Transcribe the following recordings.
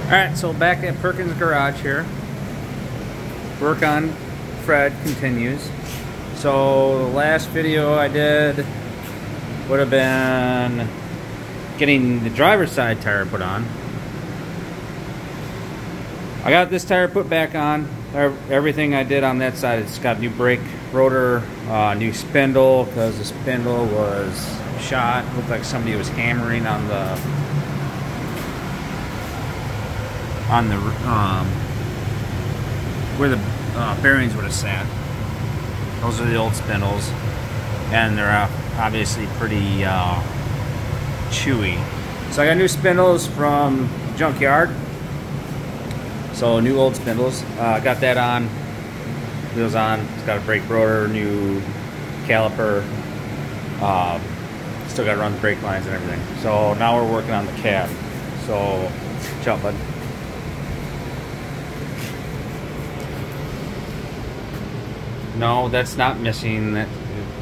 Alright, so back at Perkins Garage here. Work on Fred continues. So the last video I did would have been getting the driver's side tire put on. I got this tire put back on. Everything I did on that side, it's got new brake rotor, new spindle, because the spindle was shot. It looked like somebody was hammering on the where the bearings would have sat. Those are the old spindles, and they're obviously pretty chewy. So I got new spindles from Junkyard. So new old spindles. Got that on. Wheels on. It's got a brake rotor, new caliper. Still got to run the brake lines and everything. So now we're working on the cab. So jump, bud. No, that's not missing. That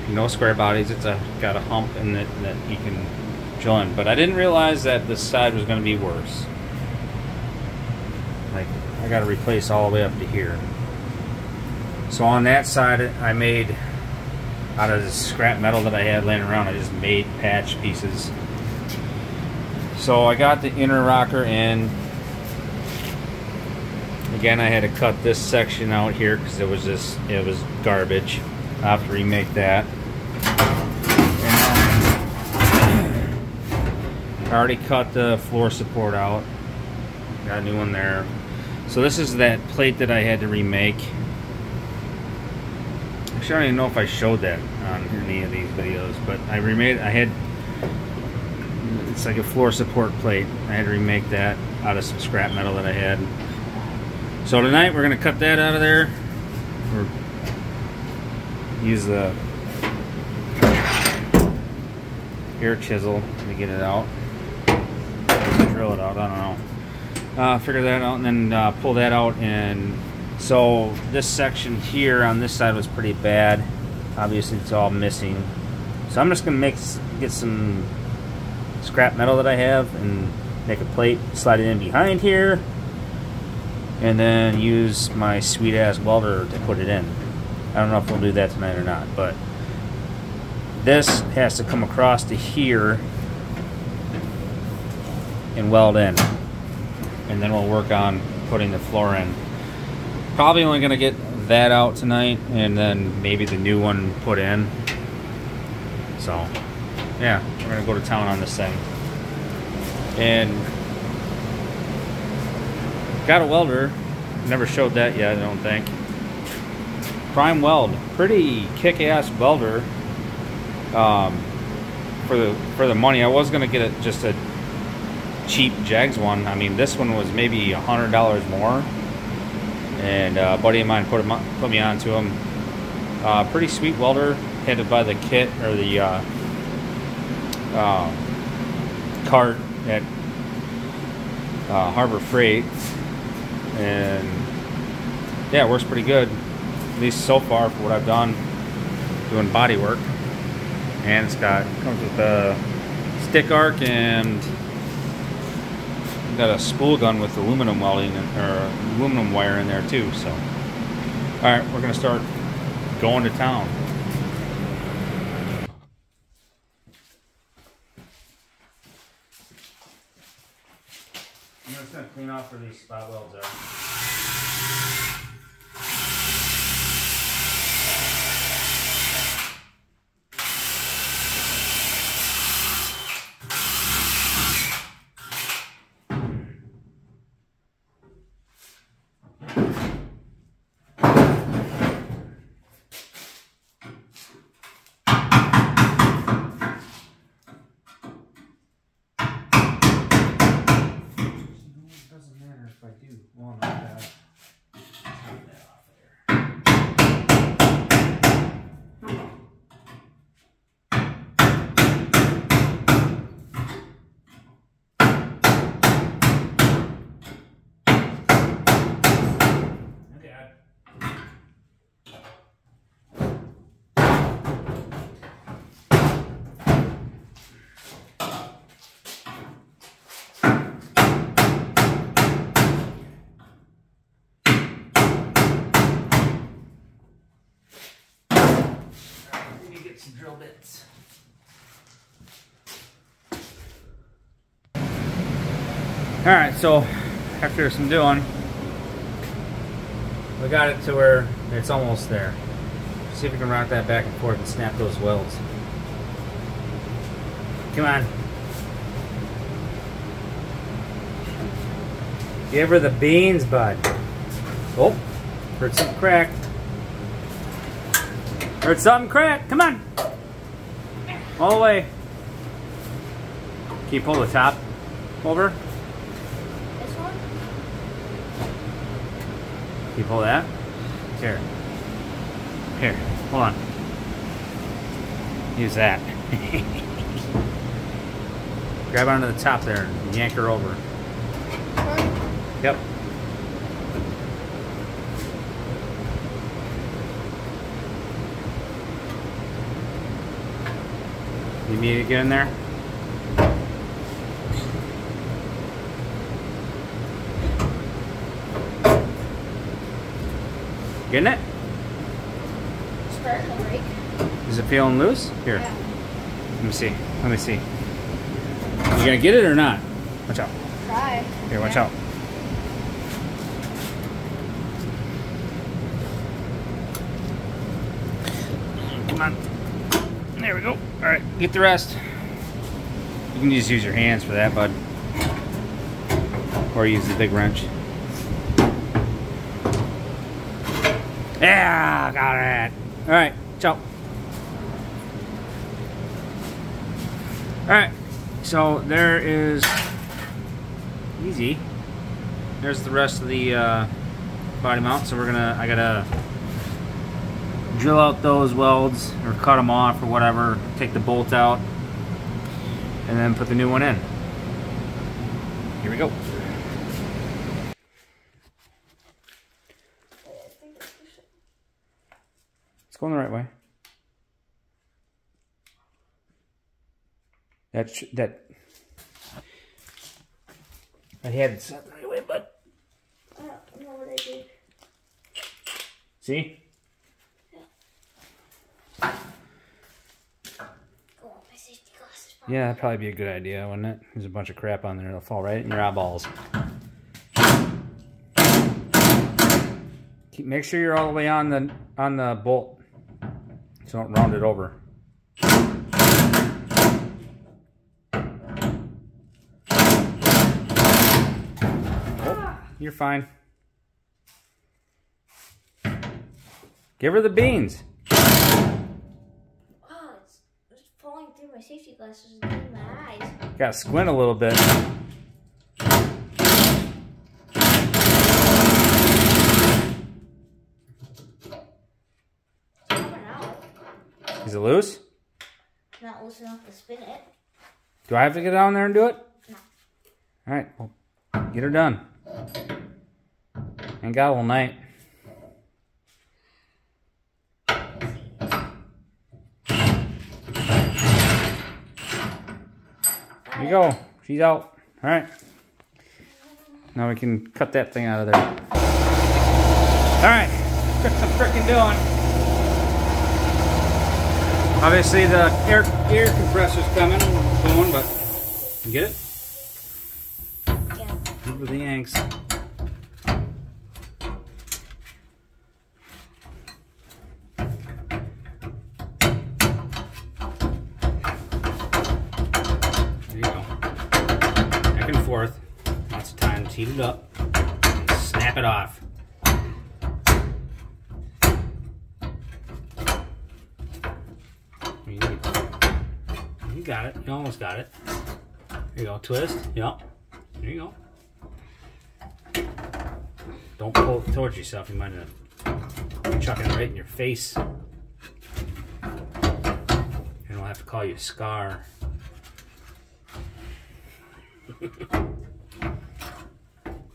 no square bodies. It's got a hump in it that you can drill in. But I didn't realize that this side was going to be worse. Like, I got to replace all the way up to here. So on that side, I made out of the scrap metal that I had laying around. I just made patch pieces. So I got the inner rocker in. Again, I had to cut this section out here because it was garbage. I'll have to remake that. And I already cut the floor support out. Got a new one there. So this is that plate that I had to remake. Actually, I don't even know if I showed that on any of these videos, but I had, it's like a floor support plate. I had to remake that out of some scrap metal that I had. So tonight we're going to cut that out of there, or use the air chisel to get it out, drill it out, I don't know. Figure that out and then pull that out. And so this section here on this side was pretty bad. Obviously it's all missing. So I'm just going to get some scrap metal that I have and make a plate, slide it in behind here, and then use my sweet ass welder to put it in. I don't know if we'll do that tonight or not, but this has to come across to here and weld in, and then we'll work on putting the floor in. Probably only gonna get that out tonight, and then maybe the new one put in. So yeah, we're gonna go to town on this thing. And got a welder. Never showed that yet, I don't think. Prime Weld, pretty kick-ass welder. For the money, I was gonna get just a cheap Jags one. I mean, this one was maybe $100 more. And a buddy of mine put me onto him. Pretty sweet welder. Had to buy the kit or the cart at Harbor Freight. And yeah, it works pretty good, at least so far for what I've done doing body work. And it's comes with a stick arc and got a spool gun with aluminum welding or aluminum wire in there too. So all right, we're gonna start going to town. I'm just gonna clean off where these spot welds are. Doesn't matter if I do one like that. drill bits. Alright, so after some doing, we got it to where it's almost there. See if we can rock that back and forth and snap those welds. Come on. Give her the beans, bud. Oh, heard something crack. Heard something crack. Come on. All the way. Can you pull the top over? This one? Can you pull that? Here. Here. Hold on. Use that. Grab onto the top there and yank her over. Yep. You need to get in there? Getting it? Starting to break. Is it feeling loose? Here. Yeah. Let me see. Let me see. You gonna get it or not? Watch out. Try. Here, watch out. Come on. There we go. Alright, get the rest. You can just use your hands for that, bud. Or use the big wrench. Yeah, got it. Alright, ciao. Alright, so there is easy. There's the rest of the body mount. So I gotta drill out those welds or cut them off or whatever, take the bolt out, and then put the new one in. Here we go. It's going the right way. I had it set the right way, but I don't know what I did. See? Oh, my safety glasses. Yeah, that'd probably be a good idea, wouldn't it? There's a bunch of crap on there. It'll fall right in your eyeballs. Make sure you're all the way on the bolt, so don't round it over. Oh, you're fine. Give her the beans. It's falling through my safety glasses and in my eyes. Gotta squint a little bit. Is it loose? Not loose enough to spin it. Do I have to get down there and do it? No. Alright, well, get her done. Ain't got all night. There you go. She's out. Alright. Now we can cut that thing out of there. Alright. Got some frickin' doing. Obviously the air compressor's coming, going, but you get it? Yeah. Over the Yanks. There you go. Back and forth. Lots of time to heat it up. And snap it off. You got it. You almost got it. There you go. Twist. Yep. There you go. Don't pull it towards yourself. You might end up chucking it right in your face. And I'll have to call you Scar.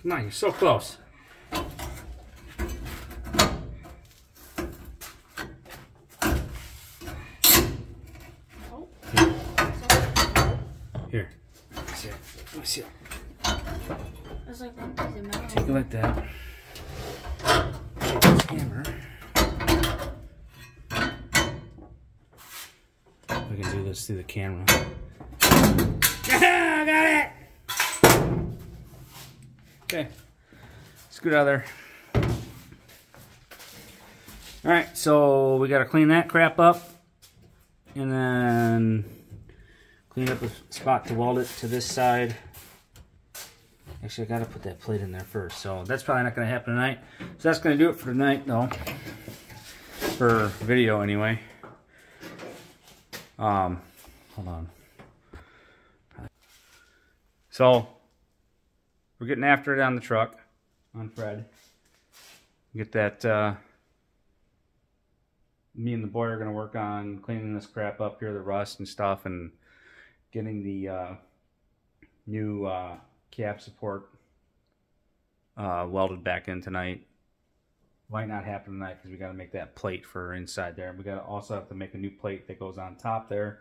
Come on, you're so close. Here. Let me see it. Let me see it. It's like one piece of metal. Take it like that. Take this hammer. I can do this through the camera. I got it! Okay. Scoot out of there. Alright, so we gotta clean that crap up. And then clean up a spot to weld it to this side. Actually, I gotta put that plate in there first. So that's probably not gonna happen tonight. So that's gonna do it for tonight, though. For video, anyway. Hold on. So we're getting after it on the truck, on Fred. Get that. Me and the boy are gonna work on cleaning this crap up here, the rust and stuff, and getting the new cab support welded back in tonight. Might not happen tonight because we got to make that plate for inside there. We got to also have to make a new plate that goes on top there.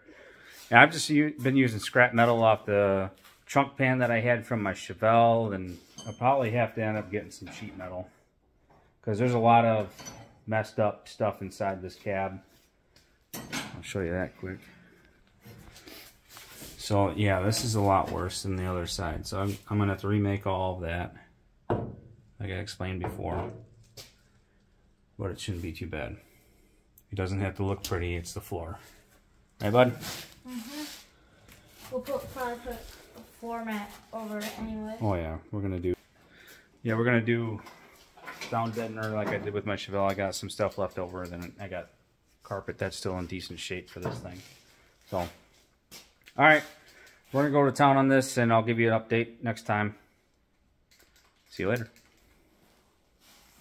And I've just been using scrap metal off the trunk pan that I had from my Chevelle, and I'll probably have to end up getting some sheet metal because there's a lot of messed up stuff inside this cab. I'll show you that quick. So yeah, this is a lot worse than the other side. So I'm gonna have to remake all of that, like I explained before. But it shouldn't be too bad. It doesn't have to look pretty. It's the floor, right, bud? We'll probably put a floor mat over it anyway. Oh yeah, we're gonna do down deadener like I did with my Chevelle. I got some stuff left over, then I got carpet that's still in decent shape for this thing. So, all right, we're gonna go to town on this, and I'll give you an update next time. See you later.